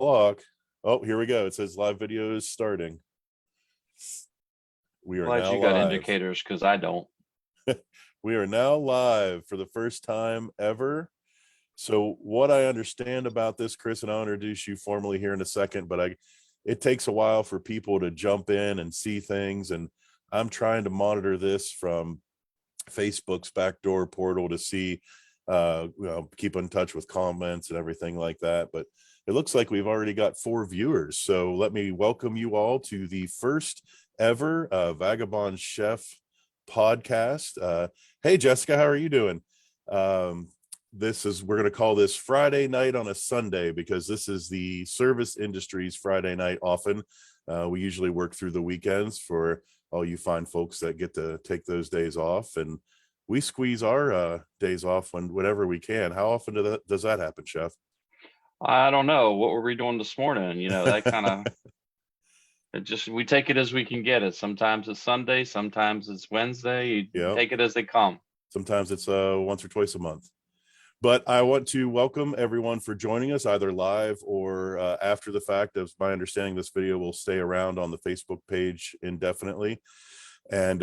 o'clock. Oh, here we go. It says live video is starting. We are Glad now you got live. indicators because I don't. We are now live for the first time ever. So what I understand about this, Chris, and I'll introduce you formally here in a second, but it takes a while for people to jump in and see things. And I'm trying to monitor this from Facebook's backdoor portal to see, keep in touch with comments and everything like that. But it looks like we've already got 4 viewers. So let me welcome you all to the first ever Vagabond Chef podcast. Hey, Jessica, how are you doing? We're going to call this Friday night on a Sunday because this is the service industry's Friday night often. We usually work through the weekends for all you fine folks that get to take those days off, and we squeeze our days off whenever we can. How often does that happen, Chef? I don't know. What were we doing this morning? That kind of, we take it as we can get it. Sometimes it's Sunday, sometimes it's Wednesday. You take it as they come. Sometimes it's once or twice a month. But I want to welcome everyone for joining us either live or after the fact. As my understanding, this video will stay around on the Facebook page indefinitely. And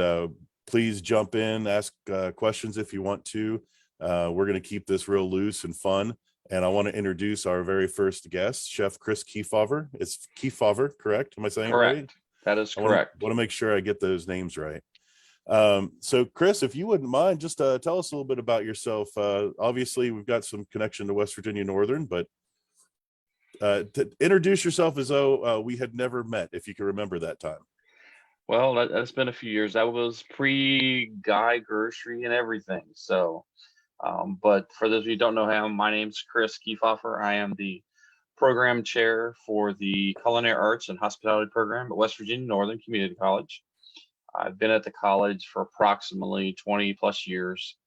please jump in, ask questions if you want to. We're going to keep this real loose and fun. And I want to introduce our very first guest, Chef Chris Kefauver. It's Kefauver, correct? Am I saying correct. It right? That is correct. I want to make sure I get those names right. So Chris, if you wouldn't mind, just tell us a little bit about yourself. Obviously we've got some connection to West Virginia Northern, but to introduce yourself as though we had never met, if you can remember that time. Well, that's been a few years. That was pre-Guy Grocery and everything. So, but for those of you who don't know him, my name's Chris Kefauver. I am the program chair for the Culinary Arts and Hospitality program at West Virginia Northern Community College. I've been at the college for approximately 20 plus years.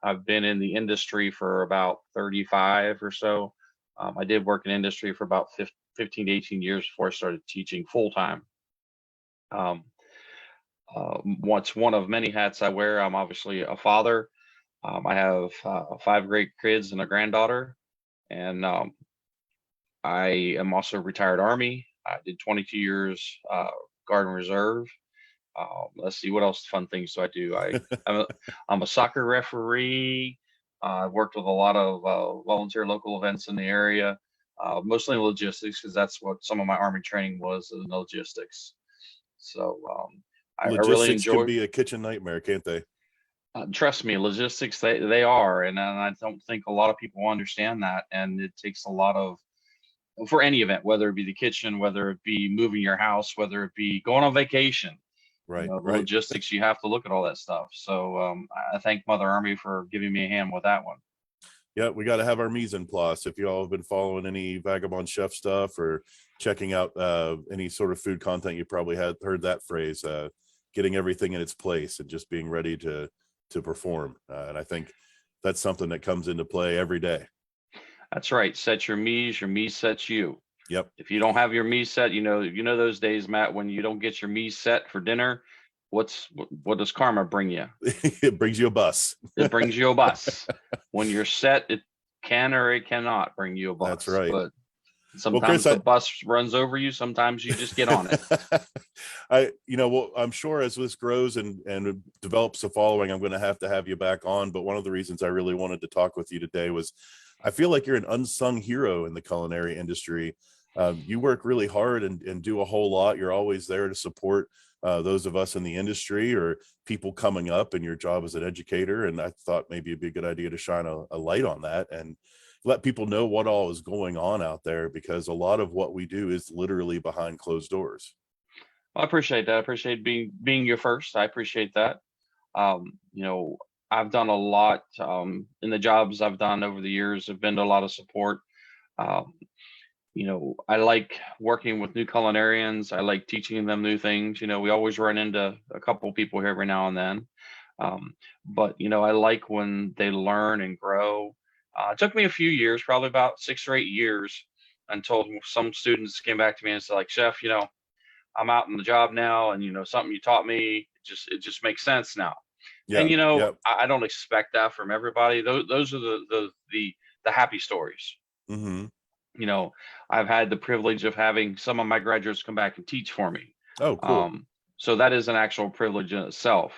I've been in the industry for about 35 or so. I did work in industry for about 15 to 18 years before I started teaching full time. What's one of many hats I wear. I'm obviously a father. I have 5 great kids and a granddaughter, and I am also a retired Army. I did 22 years Guard and Reserve. Let's see, what else fun things do I do? I'm a soccer referee. I've worked with a lot of volunteer local events in the area, mostly in logistics, because that's what some of my Army training was, in logistics. So I really enjoy. Can be a kitchen nightmare, can't they? Trust me, logistics, they are, and I don't think a lot of people understand that, and it takes a lot of, for any event, whether it be the kitchen, whether it be moving your house, whether it be going on vacation. Right. Logistics, you have to look at all that stuff. So I thank Mother Army for giving me a hand with that one. Yeah, we got to have our mise en place. If you all have been following any Vagabond Chef stuff or checking out any sort of food content, you probably had heard that phrase, getting everything in its place and just being ready to perform. And I think that's something that comes into play every day. That's right. Set your mise sets you. Yep. If you don't have your mise set, you know those days, Matt, when you don't get your mise set for dinner, what does karma bring you? It brings you a bus. It brings you a bus. When you're set, it can or it cannot bring you a bus. That's right. But sometimes the bus runs over you. Sometimes you just get on it. I'm sure as this grows and develops a following, I'm going to have you back on. But one of the reasons I really wanted to talk with you today was I feel like you're an unsung hero in the culinary industry. You work really hard and do a whole lot. You're always there to support those of us in the industry or people coming up in your job as an educator. And I thought maybe it'd be a good idea to shine a light on that and let people know what all is going on out there, because a lot of what we do is literally behind closed doors. I appreciate that. I appreciate being your first. I appreciate that. I've done a lot in the jobs I've done over the years. I've been to a lot of support. I like working with new culinarians. I like teaching them new things. We always run into a couple people here every now and then. But I like when they learn and grow. It took me a few years, probably about 6 or 8 years, until some students came back to me and said, like, Chef, I'm out in the job now, and something you taught me, it just makes sense now. Yeah, and I don't expect that from everybody. Those are the happy stories. Mm-hmm. I've had the privilege of having some of my graduates come back and teach for me. Oh, cool. So that is an actual privilege in itself.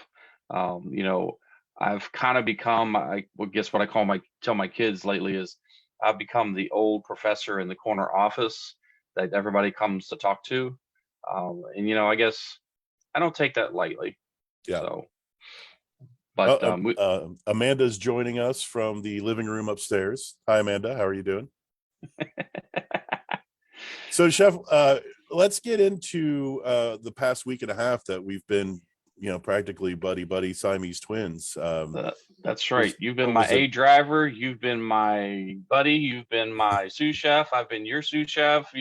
I've kind of become, I well, guess what I tell my kids lately is I've become the old professor in the corner office that everybody comes to talk to. And I guess I don't take that lightly. Yeah. So, but Amanda's joining us from the living room upstairs. Hi, Amanda. How are you doing? So, Chef, let's get into the past week and a half that we've been, practically buddy Siamese twins. That's right. You've been my A driver. You've been my buddy. You've been my sous chef. I've been your sous chef.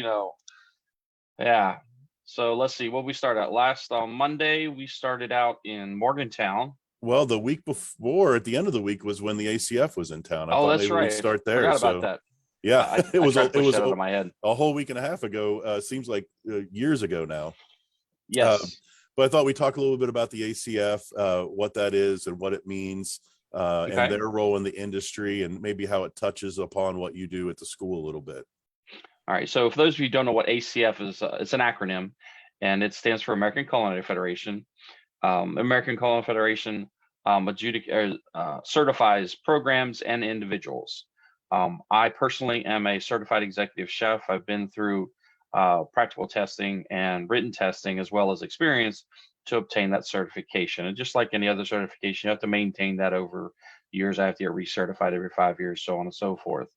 Yeah. So let's see what we started out last on Monday. We started out in Morgantown. Well, the week before, at the end of the week, was when the ACF was in town. I thought that's maybe right. we'd start there. Forgot about that. Yeah, it was out of my head. A whole week and a half ago. Seems like years ago now. Yes. But I thought we'd talk a little bit about the ACF, what that is and what it means, and their role in the industry, and maybe how it touches upon what you do at the school a little bit. All right. So for those of you who don't know what ACF is, it's an acronym, and it stands for American Culinary Federation. American Culinary Federation certifies programs and individuals. I personally am a certified executive chef. I've been through practical testing and written testing, as well as experience to obtain that certification. And just like any other certification, you have to maintain that over years. I have to get recertified every 5 years, so on and so forth.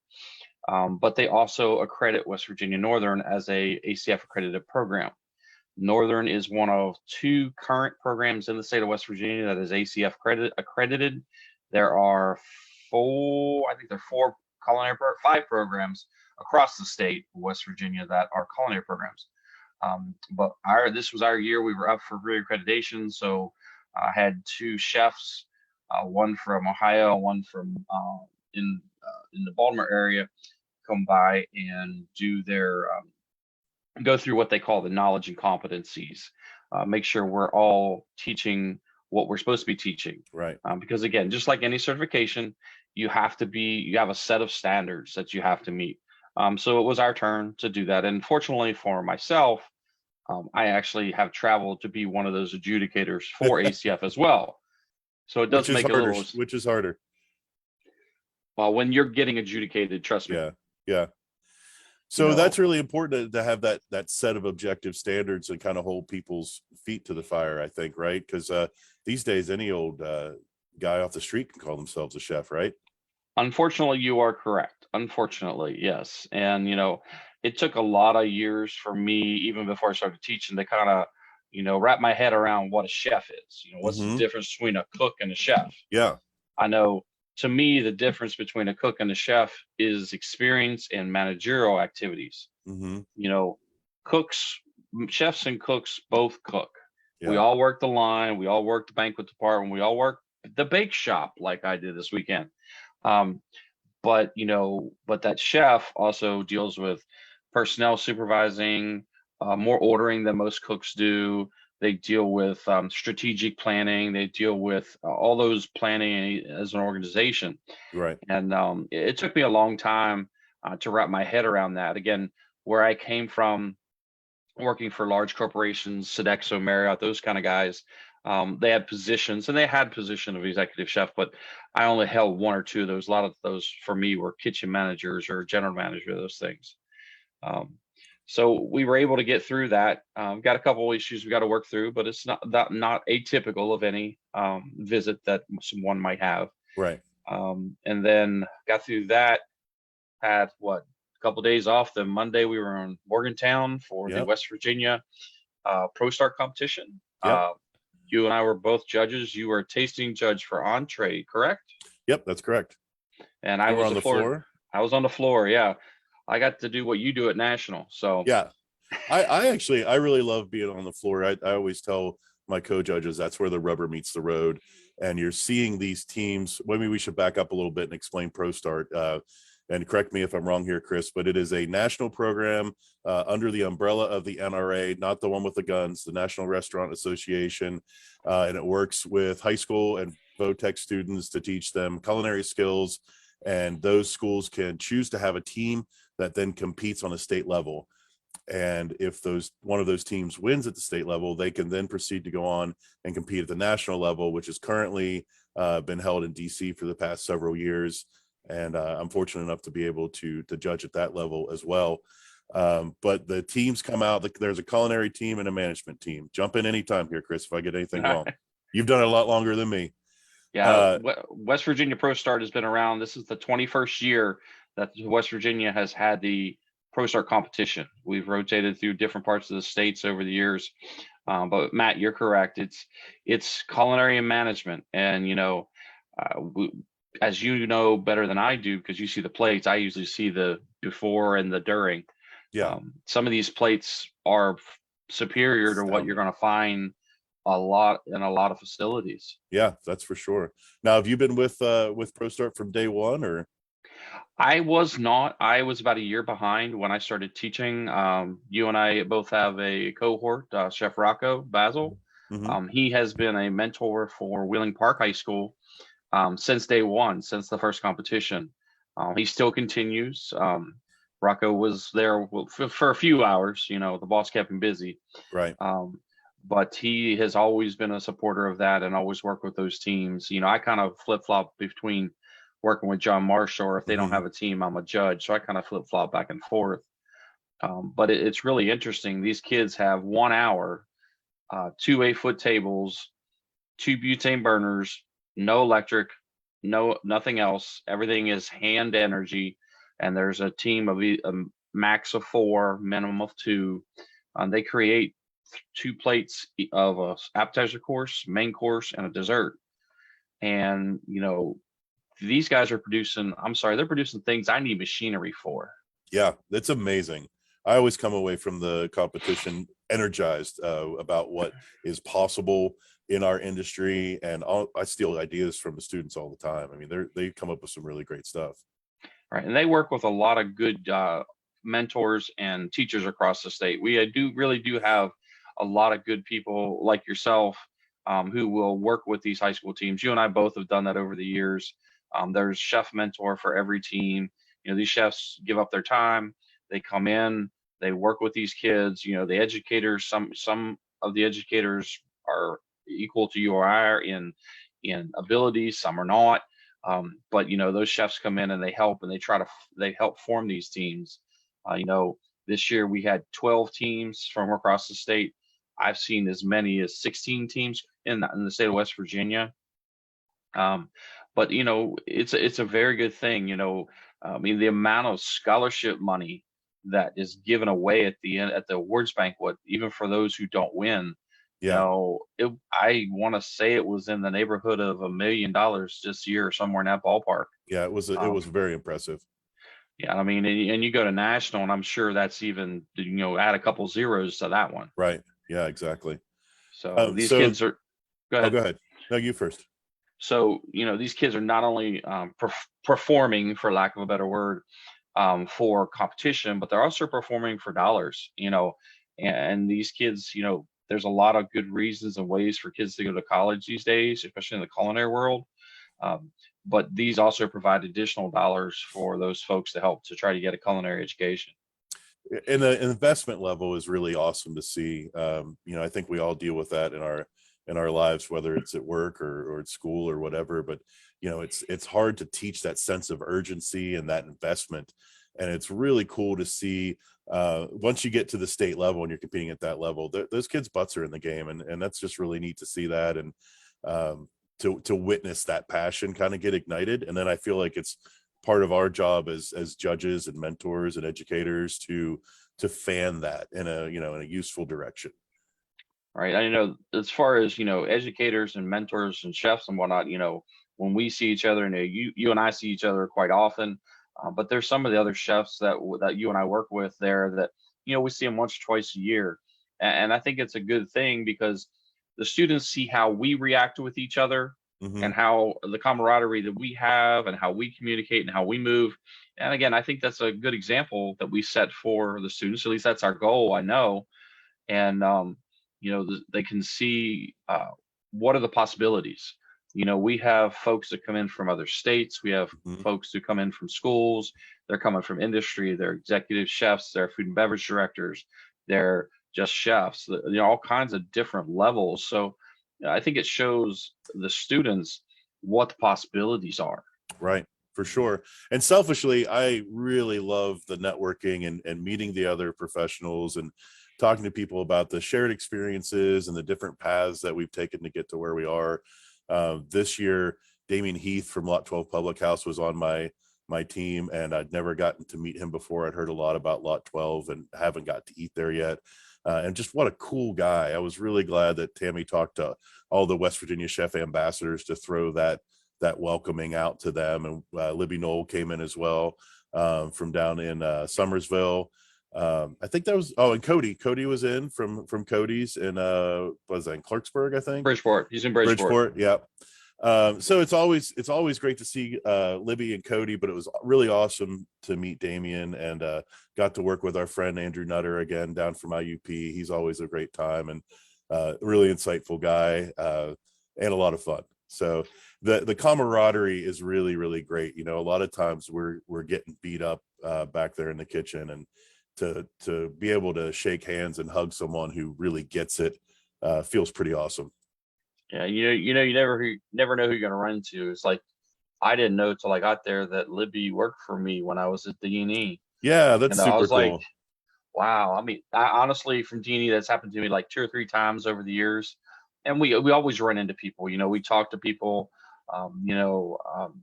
But they also accredit West Virginia Northern as a ACF accredited program. Northern is one of 2 current programs in the state of West Virginia that is ACF accredited. There are 4 5 programs across the state of West Virginia that are culinary programs. But this was our year. We were up for reaccreditation. So I had 2 chefs, one from Ohio, one from in the Baltimore area, come by and do their go through what they call the knowledge and competencies. Make sure we're all teaching what we're supposed to be teaching. Right. Because again, just like any certification, you have a set of standards that you have to meet. So it was our turn to do that. And fortunately for myself, I actually have traveled to be one of those adjudicators for ACF as well. So it does make it a little. Which is harder? Well, when you're getting adjudicated, trust me. Yeah. So that's really important to have that set of objective standards and kind of hold people's feet to the fire, I think, right? Because these days, any old guy off the street can call themselves a chef, right? Unfortunately, you are correct. Unfortunately, yes. And, it took a lot of years for me, even before I started teaching, to kind of, wrap my head around what a chef is. What's the difference between a cook and a chef? Yeah. I know, to me, the difference between a cook and a chef is experience and managerial activities. Chefs and cooks both cook. Yeah. We all work the line. We all work the banquet department. We all work the bake shop, like I did this weekend. But that chef also deals with personnel supervising, more ordering than most cooks do. They deal with strategic planning. They deal with all those planning as an organization. Right. And it took me a long time to wrap my head around that. Again, where I came from, working for large corporations, Sodexo, Marriott, those kind of guys, they had positions, and they had position of executive chef, but I only held 1 or 2 of those. A lot of those for me were kitchen managers or general manager, those things. So we were able to get through that. We've got a couple of issues we got to work through, but it's not atypical of any visit that someone might have. Right. And then got through that, had a couple of days off. Then Monday we were in Morgantown for the West Virginia ProStart competition. You and I were both judges. You were a tasting judge for entree, correct? Yep, that's correct. And I was on the floor. I was on the floor. Yeah. I got to do what you do at National. So yeah, I really love being on the floor. I always tell my co-judges that's where the rubber meets the road, and you're seeing these teams. Maybe we should back up a little bit and explain ProStart. And correct me if I'm wrong here, Chris, but it is a national program under the umbrella of the NRA, not the one with the guns, the National Restaurant Association. And it works with high school and VOTEC students to teach them culinary skills. And those schools can choose to have a team that then competes on a state level. And if one of those teams wins at the state level, they can then proceed to go on and compete at the national level, which is currently been held in DC for the past several years. And I'm fortunate enough to be able to judge at that level as well. But the teams come out, there's a culinary team and a management team. Jump in anytime here, Chris, if I get anything wrong. You've done it a lot longer than me. Yeah, West Virginia ProStart has been around. This is the 21st year that West Virginia has had the ProStart competition. We've rotated through different parts of the states over the years. But Matt, you're correct. It's culinary and management. And, as you know better than I do, because you see the plates, I usually see the before and the during. Yeah. Some of these plates are superior to what you're going to find a lot in a lot of facilities. Yeah, that's for sure. Now, have you been with ProStart from day one, or? I was not. I was about a year behind when I started teaching. You and I both have a cohort, Chef Rocco Basil. Mm-hmm. He has been a mentor for Wheeling Park High School since day one, since the first competition. He still continues. Rocco was there for a few hours. The boss kept him busy. Right. But he has always been a supporter of that and always worked with those teams. I kind of flip-flop between working with John Marshall, or if they don't have a team, I'm a judge. So I kind of flip-flop back and forth. But it's really interesting. These kids have 1 hour, 2 8-foot tables, 2 butane burners, no electric, nothing else. Everything is hand energy. And there's a team of a max of 4, minimum of 2. They create 2 plates of a appetizer course, main course, and a dessert. And these guys are they're producing things I need machinery for. Yeah, that's amazing. I always come away from the competition energized about what is possible in our industry, and I steal ideas from the students all the time. I mean, they come up with some really great stuff. Right, and they work with a lot of good mentors and teachers across the state. We really do have a lot of good people like yourself who will work with these high school teams. You and I both have done that over the years. There's chef mentor for every team. These chefs give up their time. They come in, they work with these kids. The educators, some of the educators are equal to you or I are in ability, some are not. But those chefs come in and they help, and they help form these teams. This year we had 12 teams from across the state. I've seen as many as 16 teams in the state of West Virginia. But it's a very good thing. I mean, the amount of scholarship money that is given away at the end at the awards banquet, even for those who don't win. Yeah. I want to say it was in the neighborhood of $1 million this year, somewhere in that ballpark. Yeah, it was very impressive. Yeah, I mean, and you go to national, and I'm sure that's even add a couple zeros to that one. Right. Yeah, exactly. So these kids are. Go ahead. Go ahead. No, you first. So these kids are not only performing, for lack of a better word, for competition, but they're also performing for dollars. And these kids, there's a lot of good reasons and ways for kids to go to college these days, especially in the culinary world. But these also provide additional dollars for those folks to help to try to get a culinary education. And the investment level is really awesome to see. I think we all deal with that in our lives, whether it's at work or at school or whatever. But it's hard to teach that sense of urgency and that investment. And it's really cool to see once you get to the state level and you're competing at that level, those kids' butts are in the game, and that's just really neat to see that, and to witness that passion kind of get ignited. And then I feel like it's part of our job as judges and mentors and educators to fan that in a useful direction. Right. I know as far as educators and mentors and chefs and whatnot, when we see each other, and you and I see each other quite often. But there's some of the other chefs that you and I work with there that, we see them once or twice a year. And I think it's a good thing because the students see how we react with each other and how the camaraderie that we have and how we communicate and how we move. And again, I think that's a good example that we set for the students. At least that's our goal, I know. And, they can see what are the possibilities. We have folks that come in from other states. We have Mhm. folks who come in from schools. They're coming from industry. They're executive chefs. They're food and beverage directors. They're just chefs. All kinds of different levels. So I think it shows the students what the possibilities are. Right, for sure. And selfishly, I really love the networking and meeting the other professionals and talking to people about the shared experiences and the different paths that we've taken to get to where we are. This year, Damien Heath from Lot 12 Public House was on my team, and I'd never gotten to meet him before. I'd heard a lot about Lot 12 and haven't got to eat there yet. And just what a cool guy. I was really glad that Tammy talked to all the West Virginia chef ambassadors to throw that welcoming out to them. And Libby Knoll came in as well, from down in Summersville. I think that was, and Cody was in from Cody's in was that in Clarksburg, I think. Bridgeport. He's in Bridgeport. Yeah. So it's always great to see Libby and Cody, but it was really awesome to meet Damien, and got to work with our friend Andrew Nutter again down from IUP. He's always a great time, and really insightful guy, and a lot of fun. So the camaraderie is really, really great. A lot of times we're getting beat up back there in the kitchen, and to be able to shake hands and hug someone who really gets it feels pretty awesome. Yeah, you never know who you're gonna run into. It's like I didn't know till I got there that Libby worked for me when I was at D&E. Yeah, that's I super was like, cool. wow. I mean, I honestly, from D&E, that's happened to me like 2 or 3 times over the years, and we always run into people. We talk to people.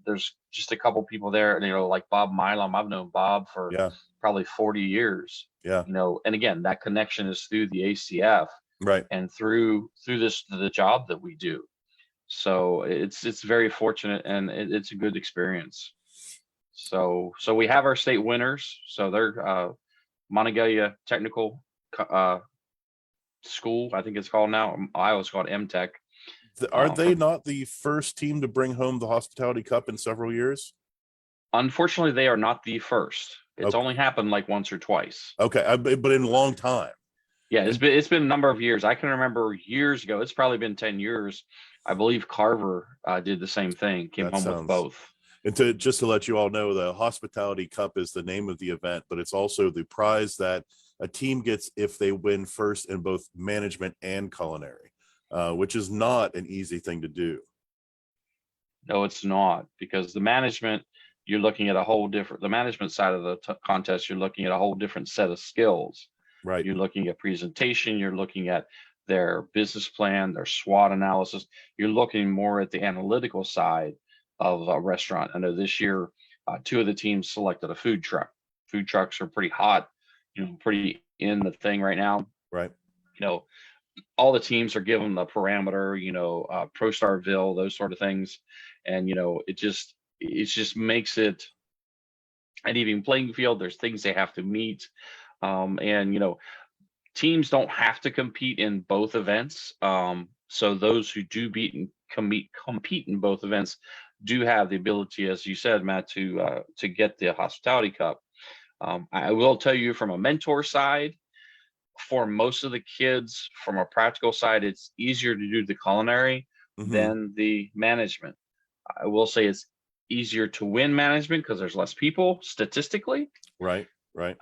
There's just a couple people there, like Bob Milam. I've known Bob for Yeah, probably 40 years. yeah, And again, that connection is through the ACF right. and through the job that we do. So it's very fortunate, and it's a good experience. So we have our state winners. So they're Monongalia Technical School, I think it's called now. Iowa's called MTech. Are they From not the first team to bring home the Hospitality Cup in several years? Unfortunately, they are not the first. It's Okay, only happened like once or twice. okay, but in a long time. Yeah, And it's been a number of years. I can remember years ago. It's probably been 10 years. I believe Carver did the same thing. Came that home with sounds. both. And just to let you all know, the Hospitality Cup is the name of the event, but it's also the prize that a team gets if they win first in both management and culinary, which is not an easy thing to do. No, it's not, because the management, you're looking at a whole different, the management side of the contest, you're looking at a whole different set of skills. Right. You're looking at presentation, you're looking at their business plan, their SWOT analysis. You're looking more at the analytical side of a restaurant. I know this year, 2 of the teams selected a food truck. Food trucks are pretty hot, pretty in the thing right now. Right. All the teams are given the parameter, ProStartville, those sort of things. And, it just makes it an even playing field. There's things they have to meet. And, teams don't have to compete in both events. So those who do beat and compete in both events do have the ability, as you said, Matt, to get the Hospitality Cup. I will tell you, from a mentor side, for most of the kids, from a practical side, it's easier to do the culinary Mm-hmm. than the management. I will say it's easier to win management because there's less people statistically. Right. Right.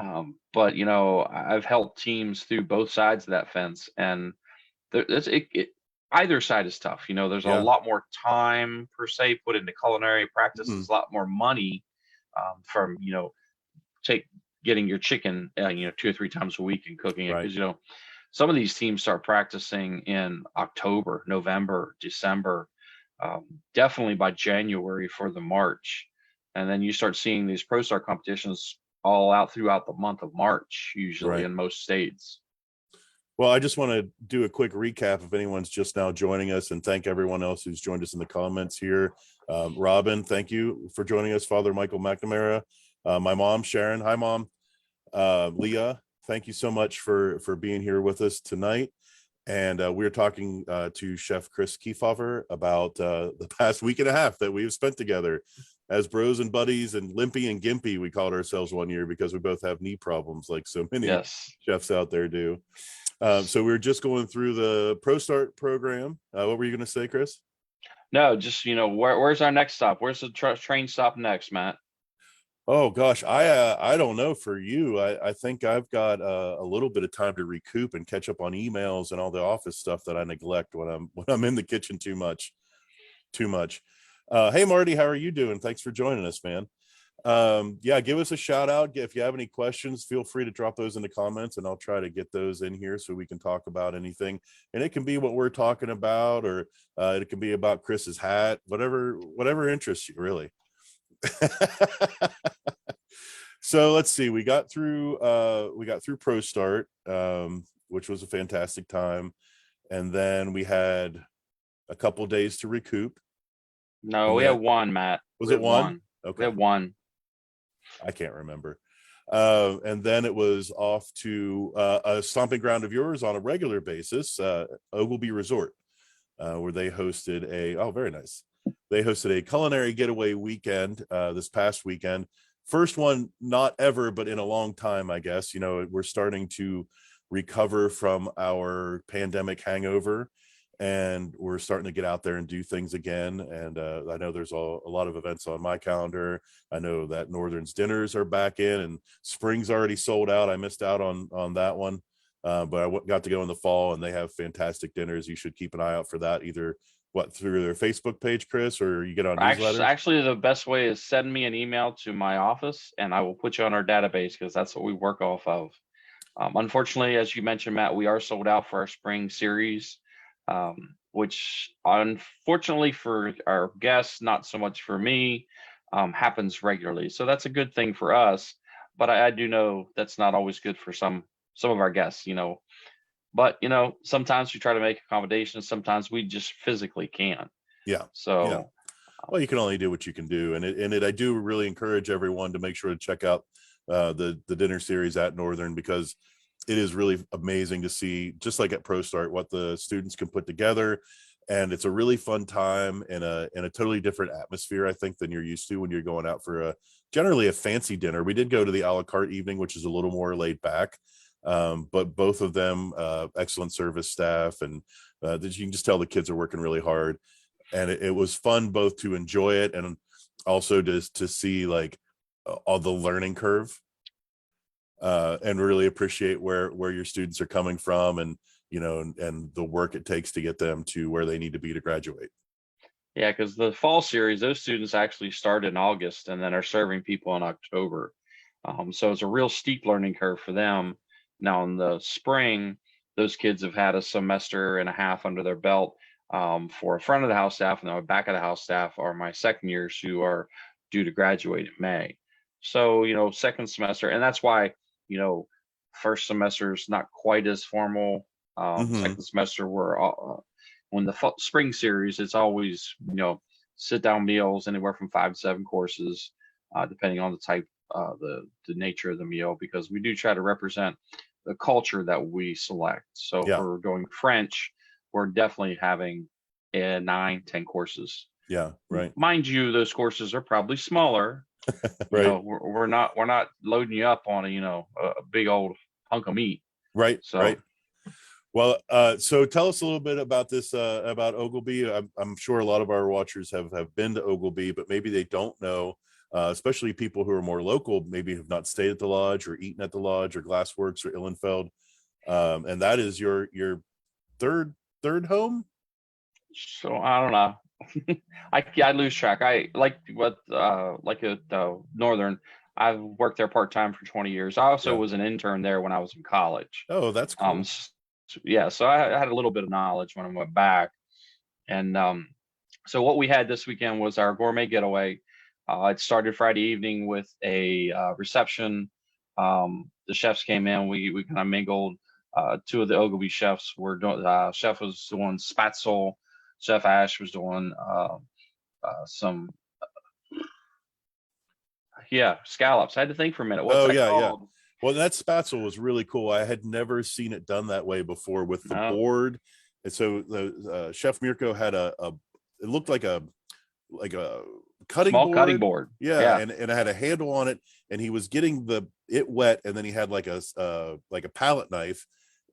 But I've helped teams through both sides of that fence, and either side is tough. There's a Yeah. lot more time per se put into culinary practice. Mm-hmm. There's a lot more money from take getting your chicken 2 or 3 times a week and cooking it, Right. because some of these teams start practicing in October, November, December, definitely by January for the March. And then you start seeing these ProStart competitions all out throughout the month of March, usually Right. in most states. Well, I just want to do a quick recap if anyone's just now joining us, and thank everyone else who's joined us in the comments here. Robin, thank you for joining us. Father Michael McNamara, my mom, Sharon. Hi, Mom. Leah, thank you so much for being here with us tonight. And we're talking to Chef Chris Kefauver about the past week and a half that we have spent together as bros and buddies, and Limpy and Gimpy, we called ourselves one year because we both have knee problems like so many Yes. chefs out there do. So we were just going through the ProStart program. What were you going to say, Chris? No, just, where's our next stop? Where's the train stop next, Matt? Oh gosh, I don't know for you. I think I've got a little bit of time to recoup and catch up on emails and all the office stuff that I neglect when I'm in the kitchen too much. Too much. Hey Marty, how are you doing? Thanks for joining us, man. Yeah, give us a shout out. If you have any questions, feel free to drop those in the comments and I'll try to get those in here so we can talk about anything. And it can be what we're talking about, or it can be about Chris's hat, whatever interests you, really. So let's see, we got through ProStart, which was a fantastic time, and then we had a couple days to recoup. No, And we then, have one, Matt. was We it have one? one. We Okay, have one. I can't remember. And then it was off to a stomping ground of yours on a regular basis, Oglebay Resort, where they hosted very nice. They hosted a culinary getaway weekend this past weekend. First one, not ever, but in a long time, I guess. We're starting to recover from our pandemic hangover, and we're starting to get out there and do things again. And I know there's a lot of events on my calendar. I know that Northern's dinners are back in, and spring's already sold out. I missed out on that one, but I got to go in the fall, and they have fantastic dinners. You should keep an eye out for that, either through their Facebook page, Chris, or you get on newsletters. Actually, the best way is send me an email to my office, and I will put you on our database because that's what we work off of. Unfortunately, as you mentioned, Matt, we are sold out for our spring series, which unfortunately for our guests, not so much for me, happens regularly. So that's a good thing for us. But I do know that's not always good for some of our guests, But sometimes we try to make accommodations. Sometimes we just physically can't. Yeah. So Well, you can only do what you can do, and I do really encourage everyone to make sure to check out the dinner series at Northern, because it is really amazing to see, just like at ProStart, what the students can put together, and it's a really fun time in a totally different atmosphere, I think, than you're used to when you're going out for generally a fancy dinner. We did go to the a la carte evening, which is a little more laid back, but both of them excellent service staff, and you can just tell the kids are working really hard, and it was fun both to enjoy it and also to see like all the learning curve, and really appreciate where your students are coming from, and and the work it takes to get them to where they need to be to graduate. yeah, because the fall series, those students actually start in August and then are serving people in October. So it's a real steep learning curve for them. Now in the spring, those kids have had a semester and a half under their belt, for front of the house staff, and the back of the house staff are my second years who are due to graduate in May. So, second semester, and that's why, first semester is not quite as formal. Mm-hmm. Second semester, when the spring series, it's always, sit down meals anywhere from 5 to 7 courses, depending on the type, the nature of the meal, because we do try to represent the culture that we select. So if Yeah. we're going French, we're definitely having 9, 10 courses. Yeah. Right. Mind you, those courses are probably smaller. Right. We're not loading you up on a big old hunk of meat. Right. So Right. Well, so tell us a little bit about this, about Oglebay. I'm sure a lot of our watchers have been to Oglebay, but maybe they don't know, especially people who are more local, maybe have not stayed at the lodge or eaten at the lodge or Glassworks or Illenfeld. And that is your third home. so I don't know. I lose track. I like at Northern. I've worked there part time for 20 years. I also Yeah. was an intern there when I was in college. Oh, that's cool. Yeah, so I had a little bit of knowledge when I went back. And so what we had this weekend was our gourmet getaway. It started Friday evening with a reception. The chefs came in. We kind of mingled. Two of the Oglebay chefs were doing. Chef was doing spatzel. Chef Ash was doing some scallops. I had to think for a minute. What's Oh that yeah, yeah. called? Well, that spatzel was really cool. I had never seen it done that way before with the No, board. And so the Chef Mirko had it looked like a cutting small cutting board. board. Yeah, Yeah, and it had a handle on it, and he was getting it wet, and then he had like a palette knife,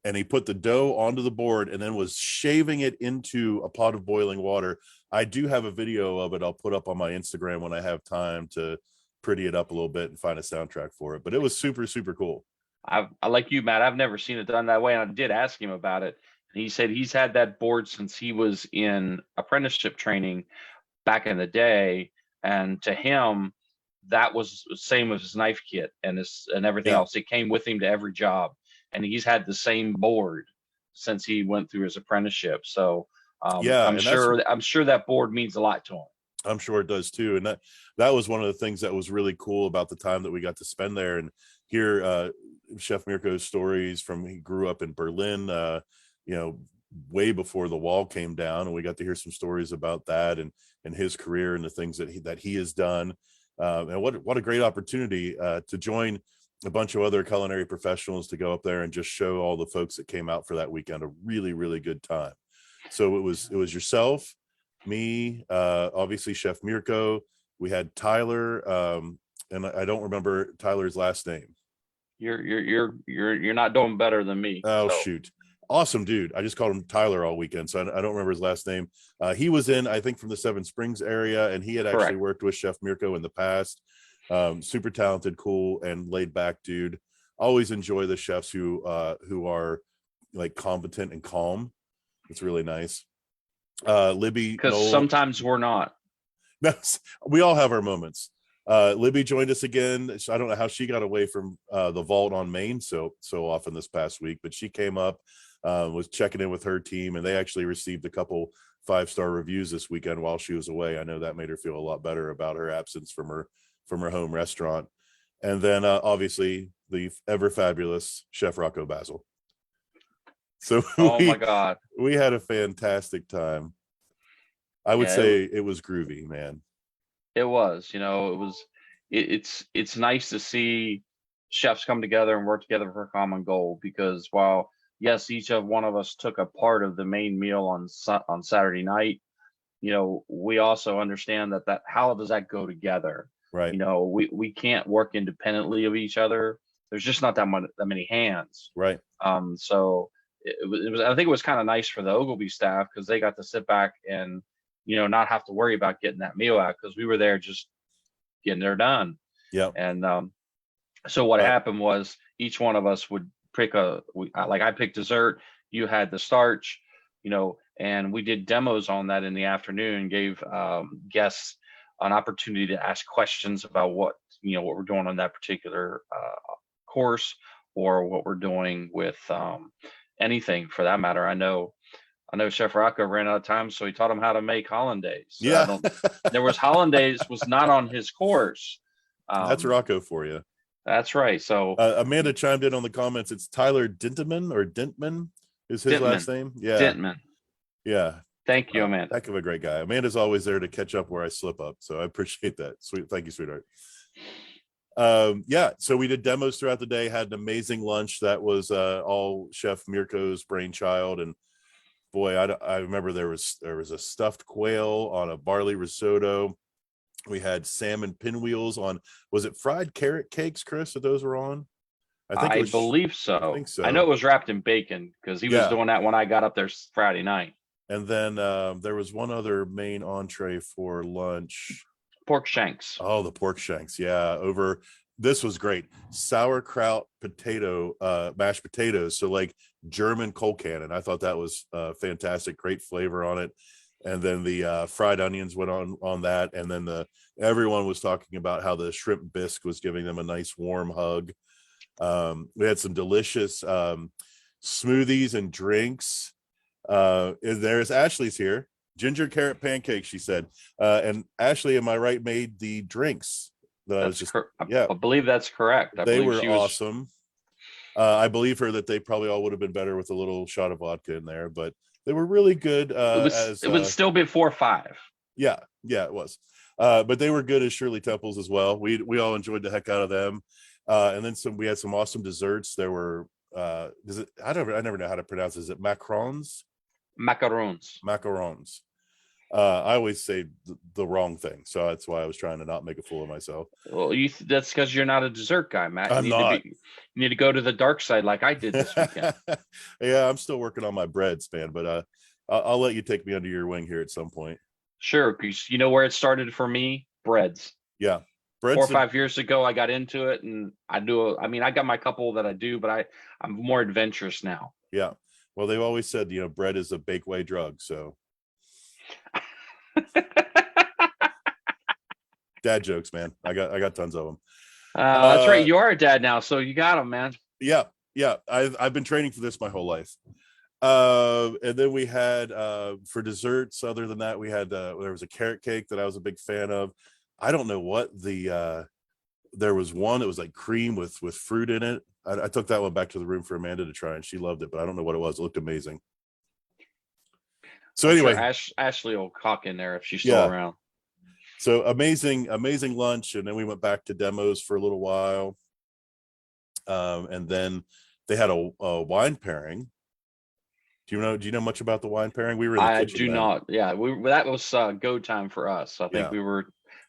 and he put the dough onto the board and then was shaving it into a pot of boiling water. I do have a video of it. I'll put up on my Instagram when I have time to pretty it up a little bit and find a soundtrack for it. But it was super, super cool. I like you, Matt. I've never seen it done that way, and I did ask him about it. And he said he's had that board since he was in apprenticeship training back in the day, and to him, that was the same as his knife kit and everything Yeah. else. It came with him to every job, and he's had the same board since he went through his apprenticeship. So Yeah, I'm sure that board means a lot to him. I'm sure it does too. And that was one of the things that was really cool about the time that we got to spend there and hear Chef Mirko's stories from he grew up in Berlin, way before the wall came down, and we got to hear some stories about that and his career and the things that he has done. And what a great opportunity to join a bunch of other culinary professionals to go up there and just show all the folks that came out for that weekend a really, really good time. So it was yourself, me, obviously Chef Mirko. We had Tyler, and I don't remember Tyler's last name. You're not doing better than me. Oh, so. Shoot. Awesome dude. I just called him Tyler all weekend, so I don't remember his last name. He was in, I think, from the Seven Springs area, and he had actually Correct. worked with Chef Mirko in the past. Super talented, cool, and laid back dude. Always enjoy the chefs who are like competent and calm. It's really nice. Libby, Because sometimes we're not. We all have our moments. Libby joined us again. I don't know how she got away from the vault on Main so often this past week, but she came up, was checking in with her team, and they actually received a couple 5-star reviews this weekend while she was away. I know that made her feel a lot better about her absence from her home restaurant. And then obviously the ever fabulous Chef Rocco Basil. So my God, we had a fantastic time. I would say it was groovy, man. It was, it's nice to see chefs come together and work together for a common goal, because while yes, each of one of us took a part of the main meal on Saturday night, we also understand that how does that go together? Right. We can't work independently of each other. There's just not that many hands. Right. So it was I think it was kind of nice for the Oglebay staff, because they got to sit back and not have to worry about getting that meal out, because we were there just getting there done. Yeah. And so what happened was each one of us would pick I picked dessert, you had the starch, and we did demos on that in the afternoon, gave guests an opportunity to ask questions about what we're doing on that particular course, or what we're doing with anything for that matter. I know Chef Rocco ran out of time, so he taught him how to make hollandaise. Yeah. There was hollandaise was not on his course. That's Rocco for you. That's right. So Amanda chimed in on the comments. It's Tyler Dintman is his last name. Yeah. Dintman. Yeah. Thank you, Amanda. Heck of a great guy. Amanda's always there to catch up where I slip up. So I appreciate that. Sweet. Thank you, sweetheart. Yeah. So we did demos throughout the day, had an amazing lunch. That was all Chef Mirko's brainchild. And boy, I remember there was a stuffed quail on a barley risotto. We had salmon pinwheels on, was it fried carrot cakes, Chris, that those were on? I believe so. I think so. I know it was wrapped in bacon, because he was doing that when I got up there Friday night. And then there was one other main entree for lunch. Pork shanks. Oh, the pork shanks. Yeah. This was great. Sauerkraut mashed potatoes. So like German cold cannon. I thought that was fantastic. Great flavor on it. And then the fried onions went on that. And then everyone was talking about how the shrimp bisque was giving them a nice warm hug. We had some delicious smoothies and drinks. There's Ashley's here. Ginger carrot pancakes, she said. And Ashley, am I right, made the drinks. I believe that's correct. They were awesome. I believe her that they probably all would have been better with a little shot of vodka in there, but they were really good. It was still before 5. Yeah, it was. But they were good as Shirley Temples as well. We all enjoyed the heck out of them. And then we had some awesome desserts. There were I never know how to pronounce it. Is it macarons? Macarons. I always say the wrong thing, so that's why I was trying to not make a fool of myself. Well, that's because you're not a dessert guy, Matt. I'm not. You need to go to the dark side like I did this weekend. Yeah, I'm still working on my breads, man, but I'll let you take me under your wing here at some point. Sure, because you know where it started for me? Breads. Yeah, 4 or bread's 5 years ago, I got into it, and I mean, I got my couple that I do, but I'm more adventurous now. yeah. Well, they've always said, bread is a bakeway drug, so dad jokes, man. I got tons of them. That's right. You are a dad now, so you got them, man. Yeah, yeah. I've been training for this my whole life. And then we had for desserts, other than that, we had there was a carrot cake that I was a big fan of. I don't know what there was one that was like cream with fruit in it. I took that one back to the room for Amanda to try, and she loved it, but I don't know what it was. It looked amazing. So anyway, sure Ashley will cock in there if she's still around. So amazing lunch, and then we went back to demos for a little while, and then they had a wine pairing. Do you know much about the wine pairing? We were in the kitchen. I do not. Yeah, that was go time for us. I think we were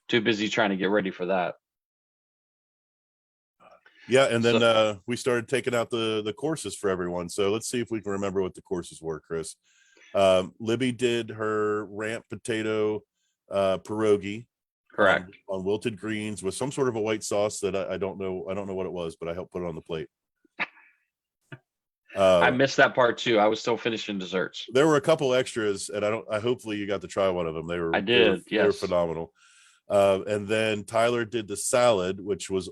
too busy trying to get ready for that. Yeah, and then we started taking out the courses for everyone. So let's see if we can remember what the courses were, Chris. Libby did her ramp potato pierogi, correct, on wilted greens with some sort of a white sauce that I don't know what it was, but I helped put it on the plate. I missed that part too. I was still finishing desserts. There were a couple extras, and hopefully you got to try one of them. They were phenomenal. And then Tyler did the salad, which was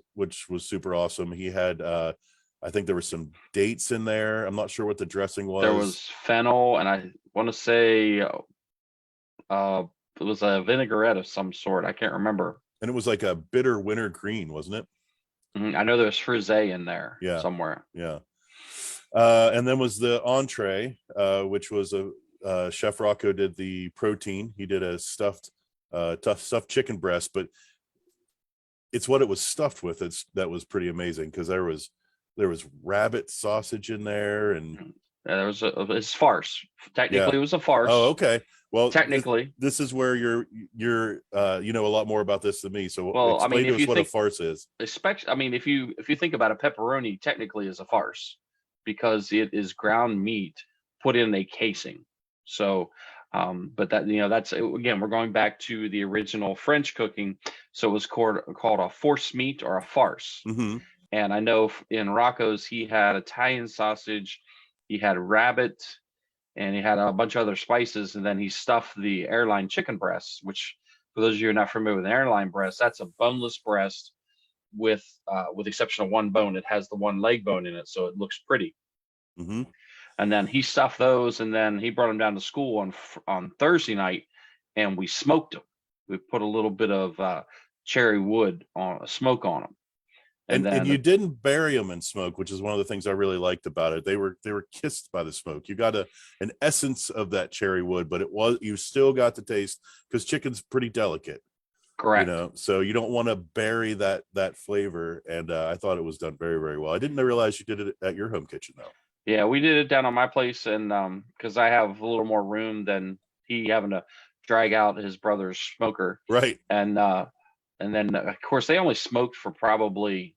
super awesome. He had I think there were some dates in there. I'm not sure what the dressing was. There was fennel, and I want to say it was a vinaigrette of some sort. I can't remember. And it was like a bitter wintergreen, wasn't it? I know there's frisée in there somewhere. Yeah. And then was the entree, which was Chef Rocco did the protein. He did a stuffed chicken breast, but it's what it was stuffed with. That was pretty amazing, because there was rabbit sausage in there, and it's farce. Technically, it was a farce. Oh, okay. Well, technically, this is where you're you know a lot more about this than me. So explain to us what a farce is. Especially, I mean, if you think about it, pepperoni technically is a farce because it is ground meat put in a casing. So, but that that's again, we're going back to the original French cooking. So it was called a force meat or a farce. Mm-hmm. And I know in Rocco's he had Italian sausage, he had rabbit, and he had a bunch of other spices, and then he stuffed the airline chicken breasts, which, for those of you who are not familiar with an airline breast, that's a boneless breast with the exception of one bone. It has the one leg bone in it, so it looks pretty. Mm-hmm. And then he stuffed those, and then he brought them down to school on Thursday night, and we smoked them. We put a little bit of cherry wood on smoke on them. And you didn't bury them in smoke, which is one of the things I really liked about it. They were kissed by the smoke. You got an essence of that cherry wood, but you still got the taste, because chicken's pretty delicate. Correct. So you don't want to bury that flavor. And I thought it was done very, very well. I didn't realize you did it at your home kitchen though. Yeah, we did it down on my place, and because I have a little more room than he having to drag out his brother's smoker. Right. And then of course they only smoked for probably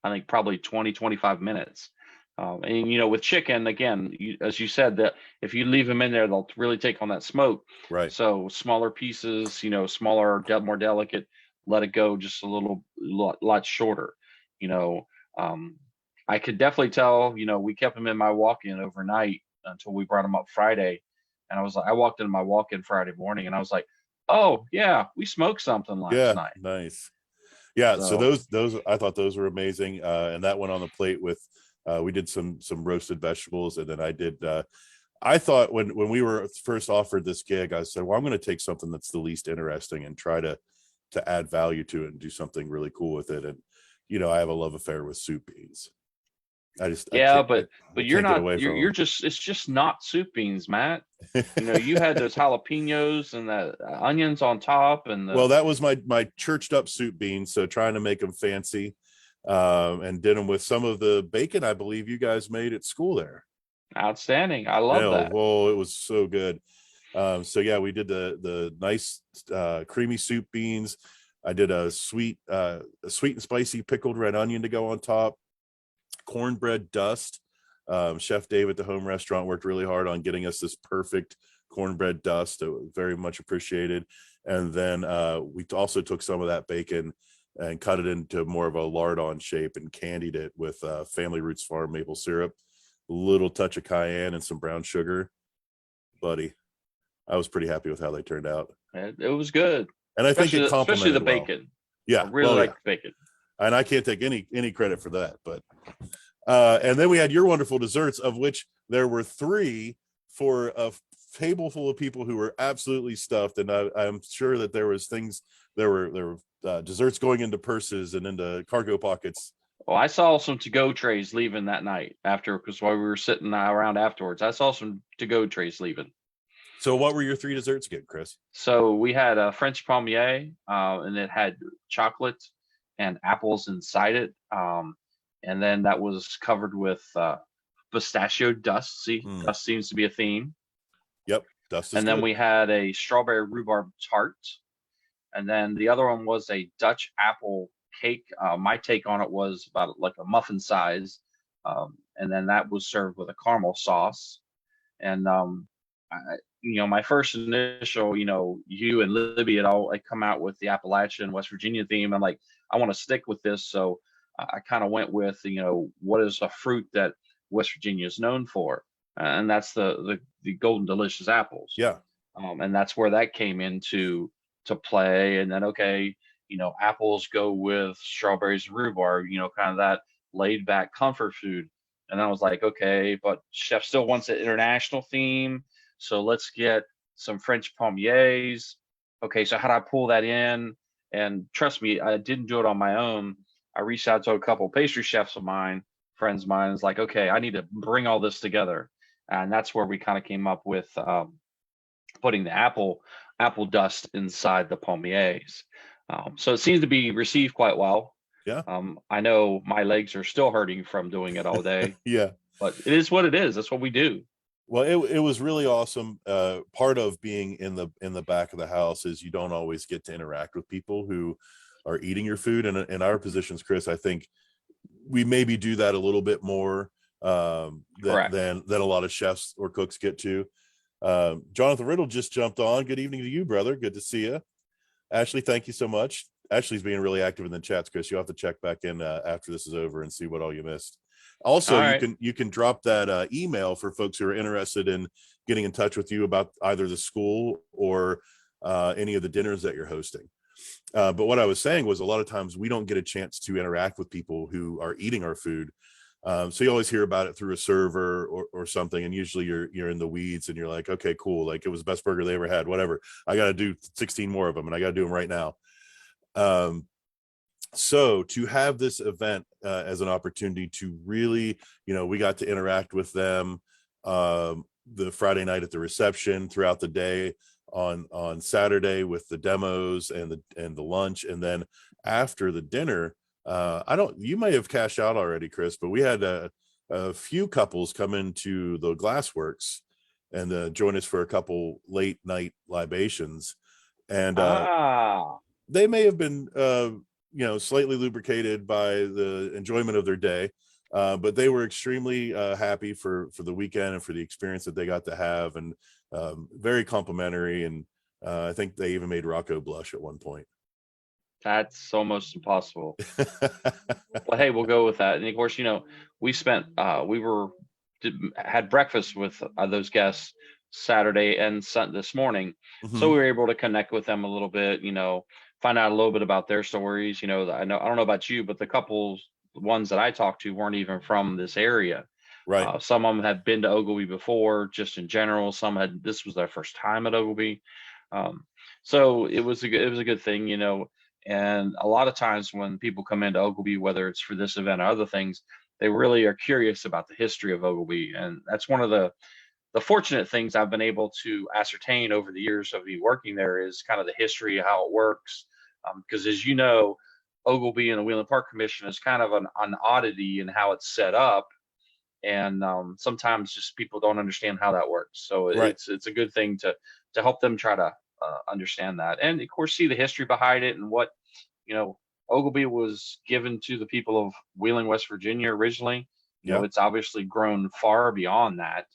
20, 25 minutes. And with chicken, again, as you said, that if you leave them in there, they'll really take on that smoke. Right. So smaller pieces, smaller, more delicate, let it go just a lot shorter. I could definitely tell, we kept them in my walk-in overnight until we brought them up Friday. And I walked into my walk-in Friday morning, and I was like, oh yeah, we smoked something last night. Nice. Yeah, so those I thought those were amazing, and that went on the plate with. We did some roasted vegetables, and then I did. I thought when we were first offered this gig, I said, "Well, I'm going to take something that's the least interesting and try to add value to it and do something really cool with it." And I have a love affair with soup beans. But you're not. It's just not soup beans, Matt. You had those jalapenos and the onions on top, and well, that was my churched up soup beans. So trying to make them fancy, and did them with some of the bacon I believe you guys made at school there. Outstanding. I love that. Oh, it was so good. So yeah, we did the nice creamy soup beans. I did a sweet and spicy pickled red onion to go on top. Cornbread dust. Chef Dave at the home restaurant worked really hard on getting us this perfect cornbread dust. It was very much appreciated. And then we also took some of that bacon and cut it into more of a lardon shape and candied it with Family Roots Farm maple syrup, a little touch of cayenne and some brown sugar. Buddy, I was pretty happy with how they turned out. It was good, And I think it especially the complemented well. bacon. Yeah, I really like the bacon. And I can't take any credit for that. But and then we had your wonderful desserts, of which there were 3 for a table full of people who were absolutely stuffed. And I'm sure that there were desserts going into purses and into cargo pockets. Well, I saw some to-go trays leaving that night after, because while we were sitting around afterwards, I saw some to-go trays leaving. So what were your 3 desserts again, Chris? So we had a French pommier, and it had chocolate and apples inside it. And then that was covered with pistachio dust. See, dust seems to be a theme. Yep, dust is And then good. we had a strawberry rhubarb tart. And then the other one was a Dutch apple cake. My take on it was about like a muffin size. And then that was served with a caramel sauce. And my first initial, you and Libby had all like come out with the Appalachian West Virginia theme. I'm like, I want to stick with this. So I kind of went with, what is a fruit that West Virginia is known for? And that's the Golden Delicious apples. Yeah. And that's where that came into play. And then, okay, apples go with strawberries and rhubarb, kind of that laid back comfort food. And I was like, okay, but chef still wants an international theme. So let's get some French pommiers. Okay, so how do I pull that in? And trust me, I didn't do it on my own. I reached out to a couple pastry chefs of mine, friends of mine. It's like, okay, I need to bring all this together. And that's where we kind of came up with putting the apple dust inside the pommiers. So it seems to be received quite well. Yeah. I know my legs are still hurting from doing it all day. Yeah. But it is what it is. That's what we do. Well, it was really awesome. Part of being in the back of the house is you don't always get to interact with people who are eating your food. And in our positions, Chris, I think we maybe do that a little bit more than a lot of chefs or cooks get to. Jonathan Riddle just jumped on. Good evening to you, brother. Good to see you. Ashley, thank you so much. Ashley's being really active in the chats, Chris. You'll have to check back in after this is over and see what all you missed. Also, you can drop that email for folks who are interested in getting in touch with you about either the school or any of the dinners that you're hosting. But what I was saying was a lot of times we don't get a chance to interact with people who are eating our food. So you always hear about it through a server or something, and usually you're in the weeds and you're like, okay, cool, like it was the best burger they ever had, whatever. I got to do 16 more of them, and I got to do them right now. So to have this event as an opportunity to really, we got to interact with them the Friday night at the reception, throughout the day on Saturday with the demos and the lunch, and then after the dinner. You may have cashed out already, Chris, but we had a few couples come into the Glassworks and join us for a couple late night libations. And they may have been, slightly lubricated by the enjoyment of their day. But they were extremely happy for the weekend and for the experience that they got to have, and very complimentary. And I think they even made Rocco blush at one point. That's almost impossible. Well, hey, we'll go with that. And of course, we had breakfast with those guests Saturday and this morning. Mm-hmm. So we were able to connect with them a little bit, find out a little bit about their stories. I don't know about you, but the ones that I talked to weren't even from this area. Right. Some of them had been to Oglebay before, just in general. Some this was their first time at Oglebay. So it was a good thing, And a lot of times when people come into Oglebay, whether it's for this event or other things, they really are curious about the history of Oglebay. And that's one of the fortunate things I've been able to ascertain over the years of me working there, is kind of the history of how it works. Because as you know, Oglebay and the Wheeling Park Commission is kind of an oddity in how it's set up. And sometimes just people don't understand how that works. So right. it's a good thing to to help them try to understand that, and of course see the history behind it and what, you know, Oglebay was given to the people of Wheeling, West Virginia originally. You know, Yeah. it's obviously grown far beyond that.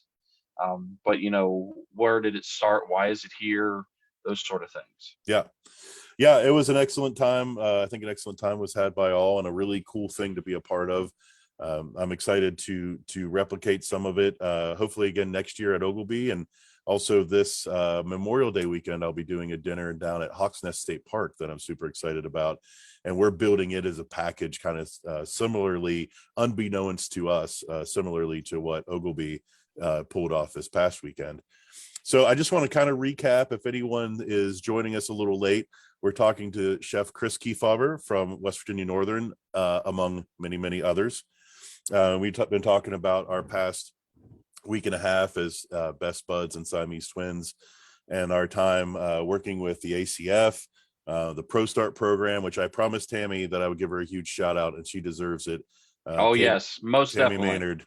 But you know, where did it start? Why is it here? Those sort of things. Yeah. Yeah, it was an excellent time. I think an excellent time was had by all, and a really cool thing to be a part of. I'm excited to replicate some of it. Hopefully again next year at Oglebay, and also this Memorial Day weekend, I'll be doing a dinner down at Hawks Nest State Park that I'm super excited about. And we're building it as a package, kind of similarly, unbeknownst to us, similarly to what Oglebay pulled off this past weekend. So I just want to kind of recap, if anyone is joining us a little late, we're talking to Chef Chris Kefauver from West Virginia Northern, among many, many others. We've been talking about our past week and a half as best buds and Siamese twins, and our time working with the ACF, the ProStart program, which I promised Tammy that I would give her a huge shout out, and she deserves it. Oh yes, most Tammy definitely. Maynard,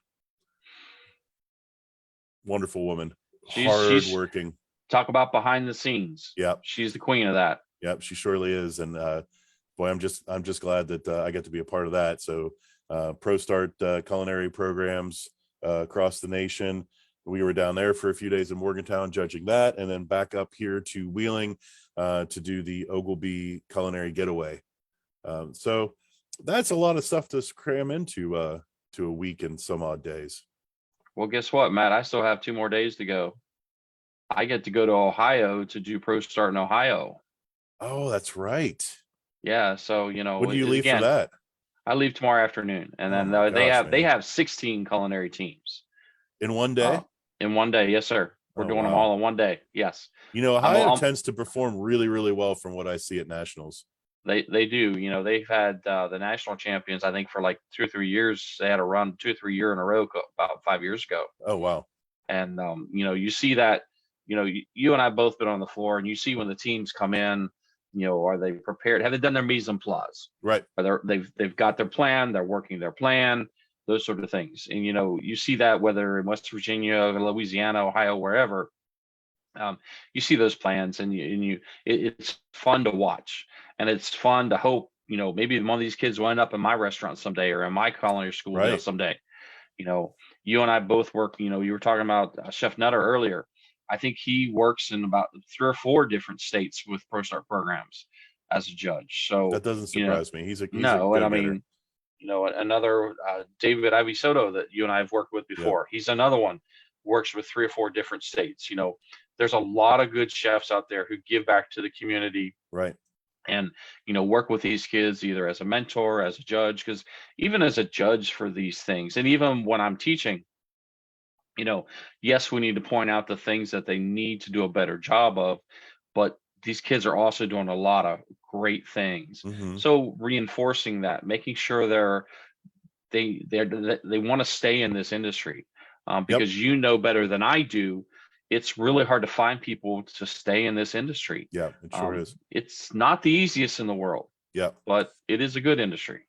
wonderful woman, She's hardworking. talk about behind the scenes. Yeah, she's the queen of that. Yep, she surely is. And boy, I'm just glad that I get to be a part of that. So ProStart culinary programs across the nation. We were down there for a few days in Morgantown judging that, and then back up here to Wheeling to do the Oglebay culinary getaway. So that's a lot of stuff to cram into a week and some odd days. Well, guess what, Matt? I still have 2 more days to go. I get to go to Ohio to do ProStart in Ohio. Oh, that's right. Yeah, so you know, When do you leave for that? I leave tomorrow afternoon, and Oh then my gosh, they have 16 culinary teams in one day. In one day, yes, sir. We're doing them all in one day. Yes. You know, Ohio tends to perform really, really well from what I see at nationals. They do. You know, they've had the national champions, I think, for like 2 or 3 years. They had a run 2 or 3 year in a row about 5 years ago. Oh wow. And you know, you see that. You know, you and I both been on the floor, and you see when the teams come in. You know, are they prepared? Have they done their mise en place? Right. Are they've got their plan. They're working their plan. Those sort of things. And you know, you see that whether in West Virginia, Louisiana, Ohio, wherever. You see those plans, and it's fun to watch, and it's fun to hope. You know, maybe one of these kids will end up in my restaurant someday, or in my culinary school someday. You know, you and I both work. You know, you were talking about Chef Nutter earlier. I think he works in about 3 or 4 different states with ProStart programs as a judge. So that doesn't surprise me. He's a and I mean, you know, another David Ivy Soto that you and I have worked with before. Yep. He's another one, works with 3 or 4 different states. You know, there's a lot of good chefs out there who give back to the community. Right. And, you know, work with these kids either as a mentor, as a judge, because even as a judge for these things, and even when I'm teaching, you know, yes, we need to point out the things that they need to do a better job of, but these kids are also doing a lot of great things. Mm-hmm. So reinforcing that, making sure they want to stay in this industry, because you know better than I do, it's really hard to find people to stay in this industry. Yeah, it sure is. It's not the easiest in the world. Yeah, but it is a good industry.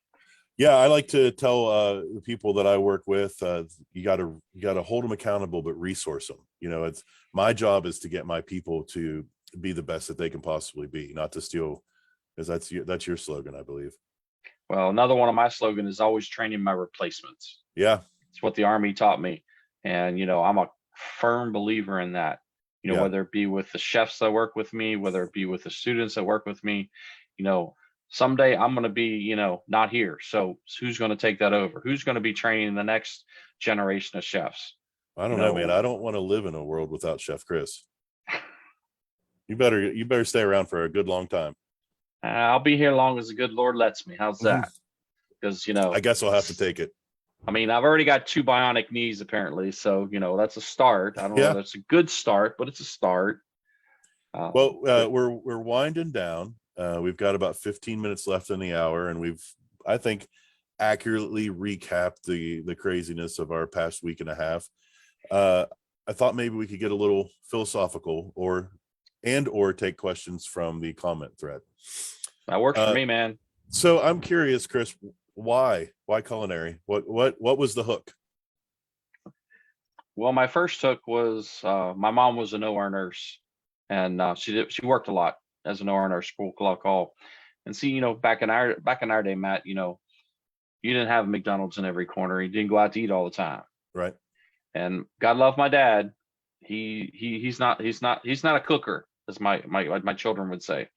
Yeah, I like to tell the people that I work with, you got to hold them accountable, but resource them. You know, it's my job is to get my people to be the best that they can possibly be, not to steal, because that's your slogan, I believe. Well, another one of my slogans is always training my replacements. Yeah, it's what the Army taught me, and you know, I'm a firm believer in that. You know, whether it be with the chefs that work with me, whether it be with the students that work with me, you know. Someday I'm going to be, you know, not here. So who's going to take that over? Who's going to be training the next generation of chefs? I don't know, man. I don't want to live in a world without Chef Chris. You better stay around for a good long time. I'll be here long as the good Lord lets me. How's that? Because, you know, I guess I'll have to take it. I mean, I've already got 2 bionic knees apparently. So, you know, that's a start. I don't know if that's a good start, but it's a start. We're winding down. We've got about 15 minutes left in the hour, and we've, I think, accurately recapped the craziness of our past week and a half. I thought maybe we could get a little philosophical or take questions from the comment thread. That works for me, man. So I'm curious, Chris, why culinary? What was the hook? Well, my first hook was my mom was an OR nurse. and she worked a lot as an RN or school clock call. And see, back in our day, Matt, you didn't have McDonald's in every corner. You didn't go out to eat all the time. Right. And God love my dad. He's not a cooker, as my children would say.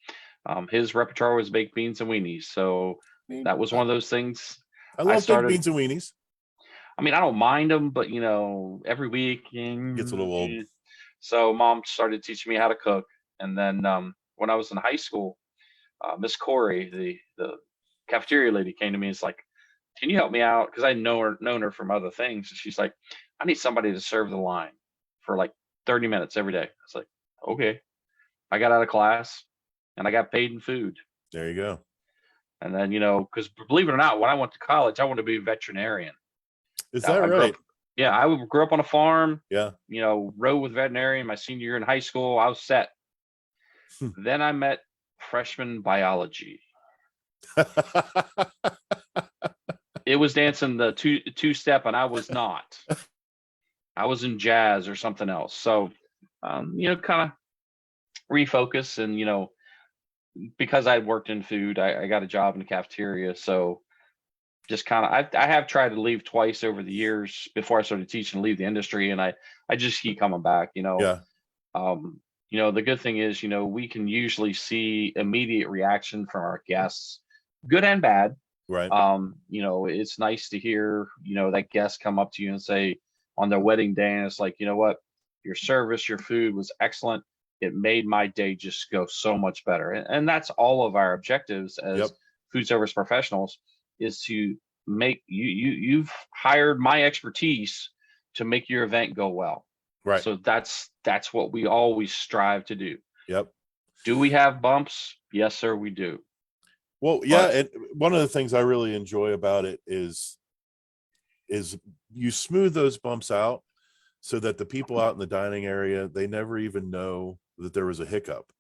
His repertoire was baked beans and weenies. So that was one of those things. I love baked beans and weenies. I mean, I don't mind them, but every week Gets a little old. So mom started teaching me how to cook, and then when I was in high school, Miss Corey, the cafeteria lady, came to me and was like, "Can you help me out?" Because I known her from other things. And she's like, "I need somebody to serve the line for like 30 minutes every day." I was like, "Okay." I got out of class and I got paid in food. There you go. And then, because believe it or not, when I went to college, I wanted to be a veterinarian. Is that right? I grew up on a farm. Yeah. Rode with veterinarian my senior year in high school. I was set. Then I met freshman biology. It was dancing the two-step, and I was not. I was in jazz or something else. So, kind of refocus, and because I worked in food, I got a job in the cafeteria. So just kind of, I have tried to leave twice over the years before I started teaching, leave the industry, and I just keep coming back. Yeah. The good thing is, we can usually see immediate reaction from our guests, good and bad. Right. It's nice to hear, that guests come up to you and say on their wedding day, and it's like, you know what, your service, your food was excellent. It made my day just go so much better. And that's all of our objectives as food service professionals, is to make you've hired my expertise to make your event go well. Right. So that's what we always strive to do. Yep. Do we have bumps? Yes, sir, we do. Well, yeah. And one of the things I really enjoy about it is you smooth those bumps out so that the people out in the dining area, they never even know that there was a hiccup.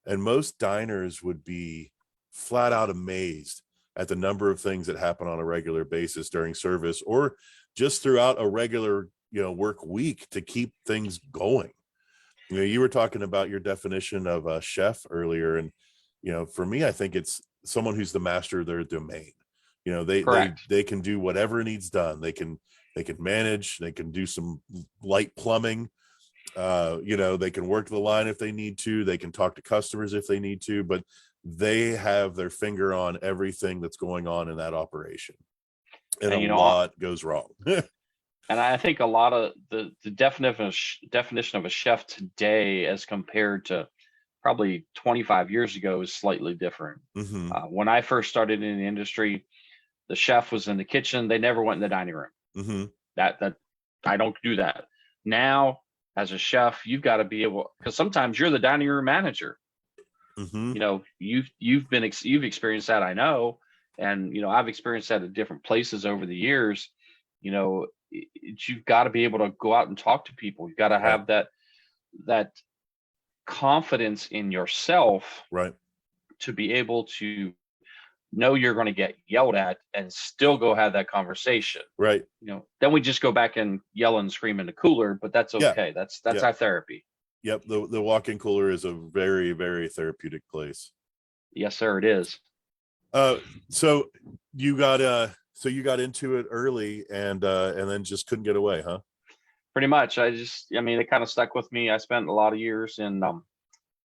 And most diners would be flat out amazed at the number of things that happen on a regular basis during service, or just throughout a regular, work week, to keep things going. You were talking about your definition of a chef earlier. And, for me, I think it's someone who's the master of their domain. They can do whatever needs done. They can manage, they can do some light plumbing. They can work the line if they need to, they can talk to customers if they need to, but they have their finger on everything that's going on in that operation. And a lot goes wrong. And I think a lot of the definition of a chef today, as compared to probably 25 years ago, is slightly different. Mm-hmm. When I first started in the industry, the chef was in the kitchen. They never went in the dining room. Mm-hmm. That I don't do that. Now, as a chef, you've got to be able, because sometimes you're the dining room manager. Mm-hmm. You've experienced that, I know, and I've experienced that at different places over the years. You've got to be able to go out and talk to people. You've got to have that confidence in yourself, right, to be able to know you're going to get yelled at and still go have that conversation. Right. Then we just go back and yell and scream in the cooler, but that's okay. Yeah. That's our therapy. Yep. The walk-in cooler is a very, very therapeutic place. Yes, sir, it is. So you got into it early and then just couldn't get away, huh? Pretty much. It kind of stuck with me. I spent a lot of years in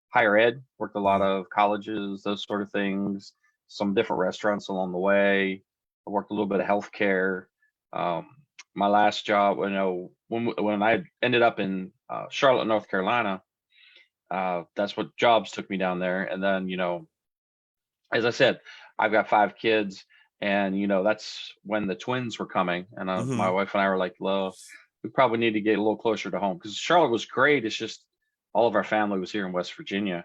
higher ed, worked a lot of colleges, those sort of things, some different restaurants along the way. I worked a little bit of healthcare. My last job, when I ended up in Charlotte, North Carolina, that's what jobs took me down there. And then, as I said, I've got 5 kids, and that's when the twins were coming, and my wife and I were like, well, we probably need to get a little closer to home, because Charlotte was great. It's just all of our family was here in West Virginia.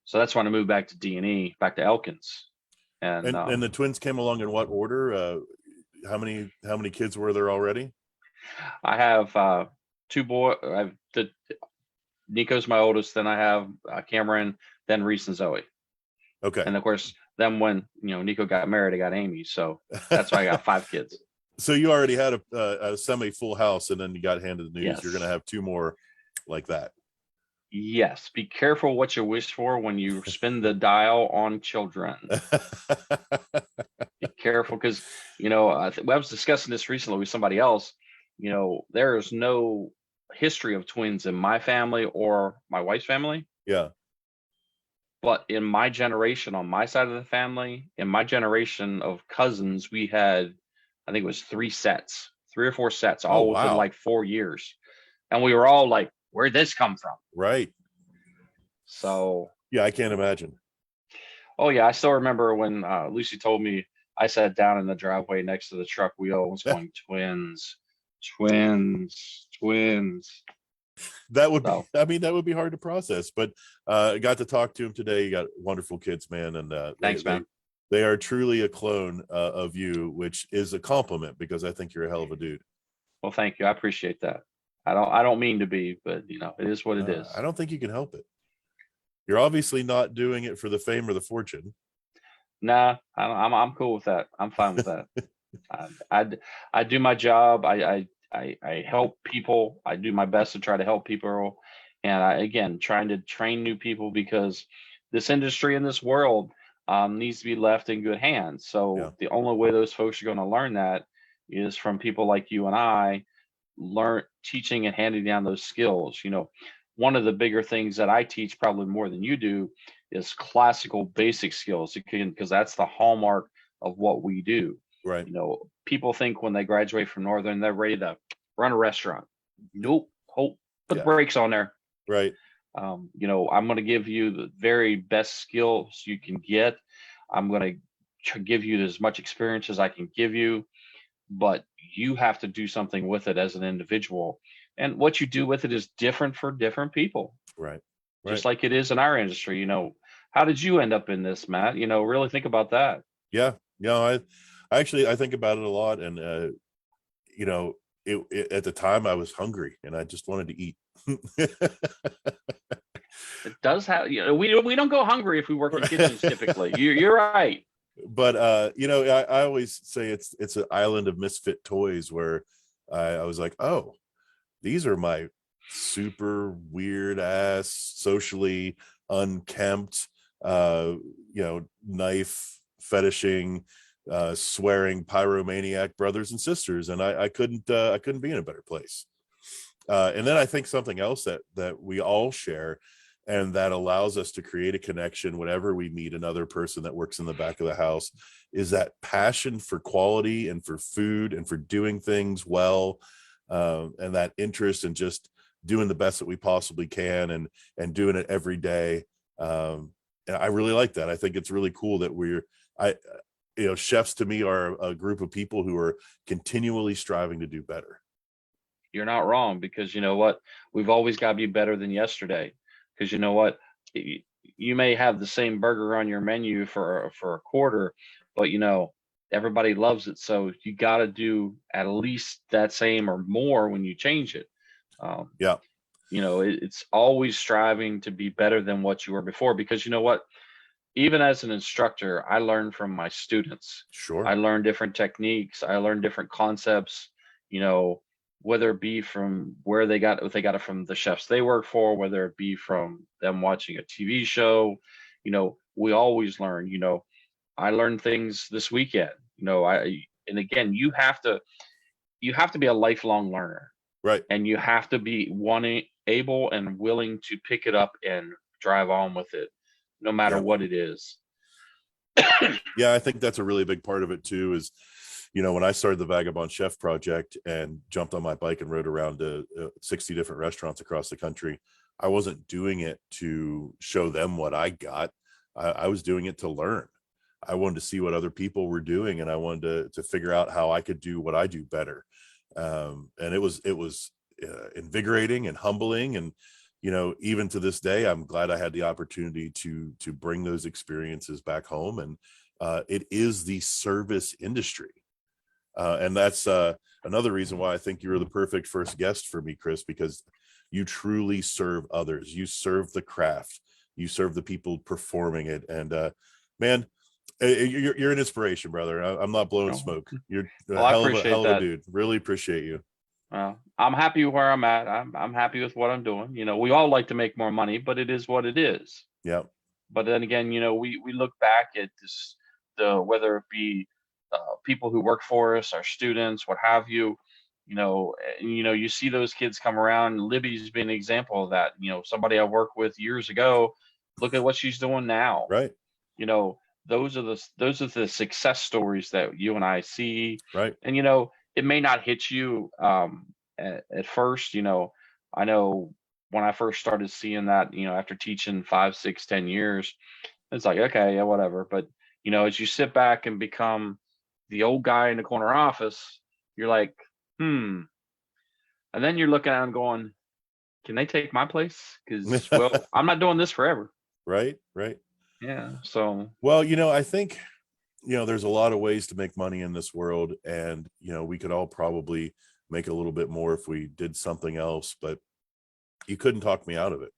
So that's when I moved back to D&E, back to Elkins. And the twins came along in what order? How many kids were there already? I have 2 boys. Nico's my oldest. Then I have Cameron, then Reese and Zoe. Okay. And of course, then when Nico got married, I got Amy. So that's why I got 5 kids. So you already had a semi full house, and then you got handed the news. Yes. You're going to have 2 more like that. Yes, be careful what you wish for when you spin the dial on children. Be careful because, I was discussing this recently with somebody else. There is no history of twins in my family or my wife's family. Yeah. But in my generation, on my side of the family, in my generation of cousins, we had, I think it was 3 or 4 sets, Oh, all within wow. like 4 years. And we were all like, where'd this come from? Right. So, Yeah, I can't imagine. oh yeah, I still remember when Lucy told me. I sat down in the driveway next to the truck wheel and was going, twins, twins, twins. That would be, So, I mean, that would be hard to process, but I got to talk to him today. You got wonderful kids, man. And thanks, man. they are truly a clone of you, which is a compliment because I think you're a hell of a dude. Well, thank you. I appreciate that. I don't mean to be, but it is what it is. I don't think you can help it. You're obviously not doing it for the fame or the fortune. Nah, I'm cool with that. I'm fine with that. I do my job. I help people. I do my best to try to help people, and again, trying to train new people because this industry in this world needs to be left in good hands. So Yeah. the only way those folks are going to learn that is from people like you and I, teaching and handing down those skills. One of the bigger things that I teach, probably more than you do, is classical basic skills, because that's the hallmark of what we do. Right. People think when they graduate from Northern, they're ready to run a restaurant. Nope. Put the Yeah. brakes on there. Right. I'm going to give you the very best skills you can get. I'm going to give you as much experience as I can give you, but you have to do something with it as an individual. And what you do with it is different for different people. Right. Just like it is in our industry. How did you end up in this, Matt? Really think about that. Yeah. I think about it a lot, and at the time I was hungry and I just wanted to eat. It does have, we don't go hungry if we work in kitchens typically. You're right. But I always say it's an island of misfit toys where I was like, oh, these are my super weird ass, socially unkempt, knife fetishing, swearing pyromaniac brothers and sisters, and I couldn't be in a better place. And then I think something else that we all share, and that allows us to create a connection whenever we meet another person that works in the back of the house, is that passion for quality and for food and for doing things well, and that interest in just doing the best that we possibly can and doing it every day. And I really like that. I think it's really cool that chefs to me are a group of people who are continually striving to do better. You're not wrong, because you know what? We've always got to be better than yesterday. Because you know what? You may have the same burger on your menu for a quarter, but everybody loves it. So you got to do at least that same or more when you change it. Yeah. It's always striving to be better than what you were before, because you know what? Even as an instructor, I learn from my students. Sure. I learn different techniques. I learn different concepts, whether it be from where they got it from the chefs they work for, whether it be from them watching a TV show. We always learn. I learned things this weekend. And again, you have to be a lifelong learner. Right. And you have to be able and willing to pick it up and drive on with it, no matter what it is. Yeah, I think that's a really big part of it too, is when I started the Vagabond Chef Project and jumped on my bike and rode around to 60 different restaurants across the country, I wasn't doing it to show them what I got. I was doing it to learn. I wanted to see what other people were doing, and I wanted to figure out how I could do what I do better. And it was invigorating and humbling, and even to this day, I'm glad I had the opportunity to bring those experiences back home. And it is the service industry. And that's another reason why I think you're the perfect first guest for me, Chris, because you truly serve others. You serve the craft. You serve the people performing it. And man, you're an inspiration, brother. I'm not blowing smoke. You're a hell of a dude. Really appreciate you. I'm happy where I'm at. I'm happy with what I'm doing. We all like to make more money, but it is what it is. Yeah. But then again, we look back at this, whether it be people who work for us, our students, what have you. You see those kids come around. Libby's been an example of that. Somebody I worked with years ago. Look at what she's doing now. Right. Those are the success stories that you and I see. Right. And it may not hit you at first. I know when I first started seeing that, after teaching 5, 6, 10 years, it's like, okay, yeah, whatever. But as you sit back and become the old guy in the corner office, you're like, and then you're looking at them going, can they take my place? Because, well, I'm not doing this forever. Right. Right. Yeah. So, Well, I think, there's a lot of ways to make money in this world, and, we could all probably make a little bit more if we did something else, but you couldn't talk me out of it.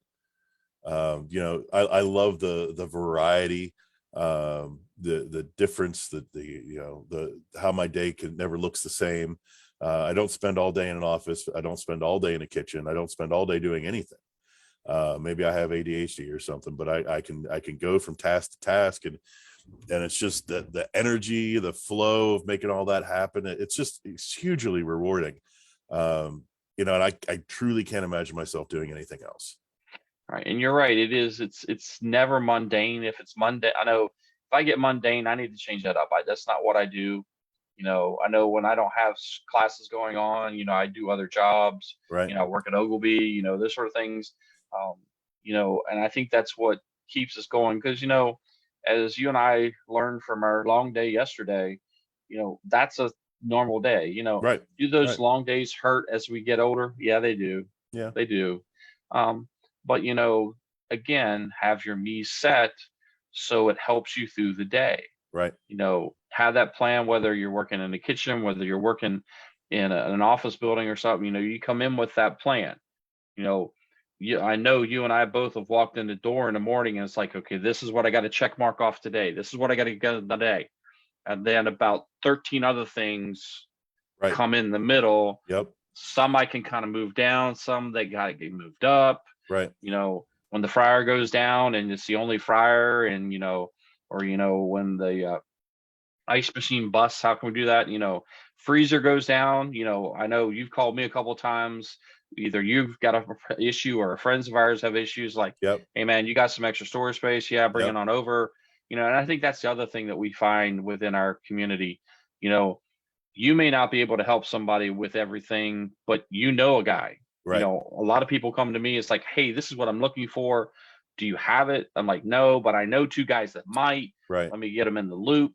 I love the variety, the difference, that the how my day never looks the same. I don't spend all day in an office. I don't spend all day in a kitchen. I don't spend all day doing anything. Maybe I have ADHD or something, but I can go from task to task, and it's just the energy, the flow of making all that happen. It's hugely rewarding. And I truly can't imagine myself doing anything else. right. And you're right. It is. It's never mundane. If it's mundane, I know if I get mundane, I need to change that up. That's not what I do. I know when I don't have classes going on, I do other jobs. Right. I work at Oglebay, this sort of things. And I think that's what keeps us going, because, as you and I learned from our long day yesterday, that's a normal day. Right. Do those Right. long days hurt as we get older? Yeah, they do. Yeah. They do. But again, have your me set so it helps you through the day. Right. Have that plan, whether you're working in the kitchen, whether you're working in an office building or something. You come in with that plan. I know you and I both have walked in the door in the morning, and it's like, okay, this is what I got to check mark off today. This is what I got to get today. And then about 13 other things come in the middle. Yep. Some I can kind of move down, some they got to get moved up. Right. When the fryer goes down and it's the only fryer, and when the ice machine busts, how can we do that? Freezer goes down. I know you've called me a couple of times. Either you've got a issue or friends of ours have issues, like, yep, hey man, you got some extra storage space? Yeah, bring it on over. And I think that's the other thing that we find within our community. You may not be able to help somebody with everything, but a guy. Right. A lot of people come to me, it's like, hey, this is what I'm looking for. Do you have it? I'm like, no, but I know 2 guys that might. Right. Let me get them in the loop.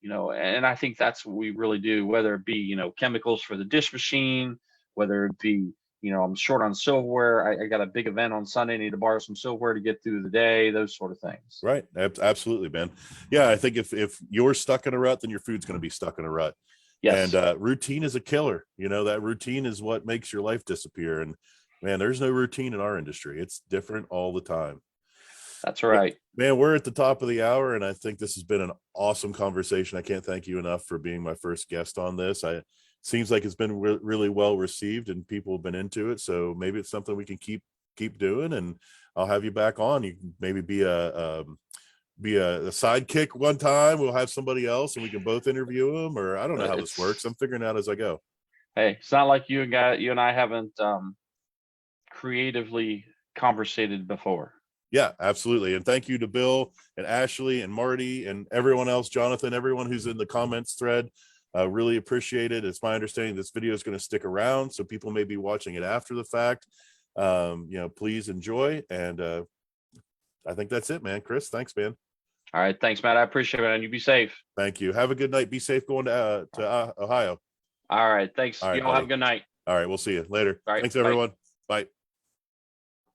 And I think that's what we really do, whether it be, chemicals for the dish machine, whether it be, I'm short on silverware. I got a big event on Sunday. I need to borrow some silverware to get through the day, those sort of things. Right. Absolutely, man. Yeah. I think if you're stuck in a rut, then your food's going to be stuck in a rut. Yes. And routine is a killer. That routine is what makes your life disappear. And man, there's no routine in our industry. It's different all the time. That's right. But, man, we're at the top of the hour, and I think this has been an awesome conversation. I can't thank you enough for being my first guest on this. Seems like it's been really well received, and people have been into it. So maybe it's something we can keep doing, and I'll have you back on. You can maybe be a sidekick one time. We'll have somebody else, and we can both interview them, or I don't know how this works. I'm figuring out as I go. Hey, it's not like you and I haven't creatively conversated before. Yeah, absolutely. And thank you to Bill and Ashley and Marty and everyone else, Jonathan, everyone who's in the comments thread. Really appreciate it. It's my understanding this video is going to stick around, so people may be watching it after the fact. Please enjoy. And I think that's it, man. Chris, thanks, man. All right. Thanks, Matt. I appreciate it, man. You be safe. Thank you. Have a good night. Be safe going to Ohio. All right. Thanks. All right, you all have a good night. All right. We'll see you later. All right, thanks, everyone. Bye.